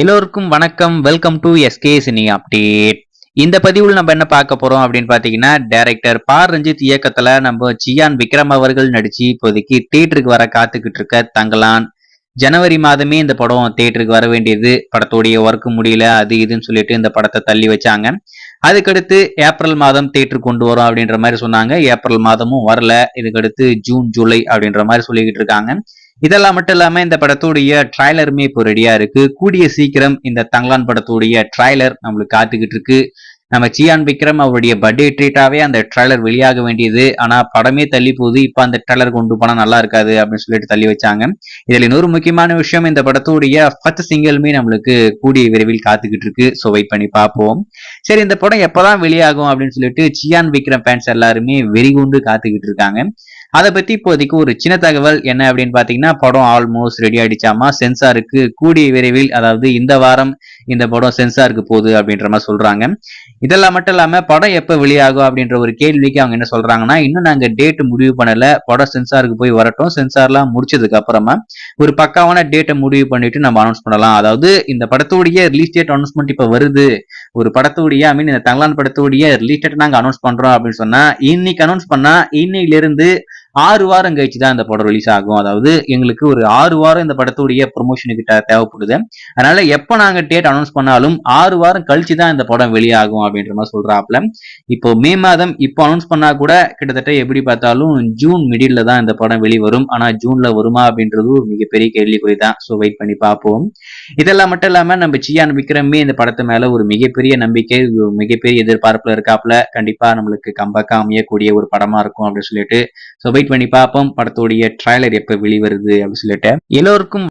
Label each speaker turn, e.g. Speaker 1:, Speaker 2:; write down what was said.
Speaker 1: எல்லோருக்கும் வணக்கம். Welcome to SK cine update. இந்த பதிவில் நம்ம என்ன பார்க்க போறோம் அப்படின்னு பாத்தீங்கன்னா, டைரக்டர் பா ரஞ்சித் இயக்கத்துல நம்ம சியான் விக்ரம் அவர்கள் நடிச்சு இப்போதைக்கு தியேட்டருக்கு வர காத்துக்கிட்டு இருக்க தங்கலான். ஜனவரி மாதமே இந்த படம் தியேட்டருக்கு வர வேண்டியது, படத்தோடைய ஒர்க் முடியல அது இதுன்னு சொல்லிட்டு இந்த படத்தை தள்ளி வச்சாங்க. அதுக்கடுத்து ஏப்ரல் மாதம் தியேட்டருக்கு கொண்டு வரும் அப்படின்ற மாதிரி சொன்னாங்க. ஏப்ரல் மாதமும் வரல. இதுக்கடுத்து ஜூன் ஜூலை அப்படின்ற மாதிரி சொல்லிக்கிட்டு இருக்காங்க. இதெல்லாம் மட்டும் இல்லாம இந்த படத்துடைய ட்ரைலருமே இப்போ ரெடியா இருக்கு. கூடிய சீக்கிரம் இந்த தங்கலான் படத்துடைய ட்ரைலர் நம்மளுக்கு காத்துக்கிட்டு இருக்கு. நம்ம சியான் விக்ரம் அவருடைய பர்த்டே ட்ரீட்டாவே அந்த ட்ரைலர் வெளியாக வேண்டியது. ஆனா படமே தள்ளி போகுது. இப்ப அந்த ட்ரைலர் கொண்டு போனா நல்லா இருக்காது அப்படின்னு சொல்லிட்டு தள்ளி வச்சாங்க. இதுல இன்னொரு முக்கியமான விஷயம், இந்த படத்துடைய ஃபர்ஸ்ட் சிங்கிளுமே நம்மளுக்கு கூடிய விரைவில் காத்துக்கிட்டு இருக்கு. ஸோ வெயிட் பண்ணி பார்ப்போம். சரி, இந்த படம் எப்பதான் வெளியாகும் அப்படின்னு சொல்லிட்டு சியான் விக்ரம் ஃபேன்ஸ் எல்லாருமே வெறிகொண்டு காத்துக்கிட்டு இருக்காங்க. அதை பத்தி இப்போதைக்கு ஒரு சின்ன தகவல் என்ன அப்படின்னு பாத்தீங்கன்னா, படம் ஆல்மோஸ்ட் ரெடி ஆயிடுச்சாமா. சென்சாருக்கு கூடிய விரைவில், அதாவது இந்த வாரம் இந்த படம் சென்சாருக்கு போகுது அப்படின்ற மாதிரி சொல்றாங்க. இதெல்லாம் மட்டும் இல்லாம படம் எப்ப வெளியாகும் அப்படின்ற ஒரு கேள்விக்கு அவங்க என்ன சொல்றாங்கன்னா, இன்னும் நாங்க டேட் முடிவு பண்ணல, படம் சென்சாருக்கு போய் வரட்டும், சென்சார்லாம் முடிச்சதுக்கு அப்புறமா ஒரு பக்காவான டேட்டை முடிவு பண்ணிட்டு நம்ம அனௌன்ஸ் பண்ணலாம். அதாவது இந்த படத்துடைய ரிலீஸ் டேட் அனௌன்ஸ்மெண்ட் இப்ப வருது, ஒரு படத்துடைய இந்த தங்கலான் படத்துடைய ரிலீஸ் டேட் நாங்க அனௌன்ஸ் பண்றோம் அப்படின்னு சொன்னா, இன்னைக்கு அனௌன்ஸ் பண்ணா இன்னையில இருந்து 6 வாரம் கழிச்சு தான் இந்த படம் ரிலீஸ் ஆகும். அதாவது எங்களுக்கு ஒரு 6 வாரம் இந்த படத்துடைய ப்ரொமோஷனுக்கு தேவைப்படுது. அதனால எப்ப நாங்க டேட் அனௌன்ஸ் பண்ணாலும் 6 வாரம் கழிச்சு தான் இந்த படம் வெளியாகும் அப்படின்ற மாதிரி சொல்றாப்ல. இப்போ மே மாதம் இப்போ அனௌன்ஸ் பண்ணா கூட கிட்டத்தட்ட எப்படி பார்த்தாலும் ஜூன் மிடில் தான் இந்த படம் வெளிவரும். ஆனா ஜூன்ல வருமா அப்படின்றது ஒரு மிகப்பெரிய கேள்விக்குறி தான். ஸோ வெயிட் பண்ணி பார்ப்போம். இதெல்லாம் மட்டும் இல்லாம நம்ம சியான் விக்ரமே இந்த படத்து மேல ஒரு மிகப்பெரிய நம்பிக்கை, மிகப்பெரிய எதிர்பார்ப்புல இருக்காப்ல. கண்டிப்பா நம்மளுக்கு கம்பேக்கா அமையக்கூடிய ஒரு படமா இருக்கும் அப்படின்னு சொல்லிட்டு ஸோ வெயிட் பண்ணி பார்ப்போம் படத்துடைய ட்ரைலர் எப்ப வெளிவருது அப்படின்னு சொல்லிட்டு. எல்லோருக்கும்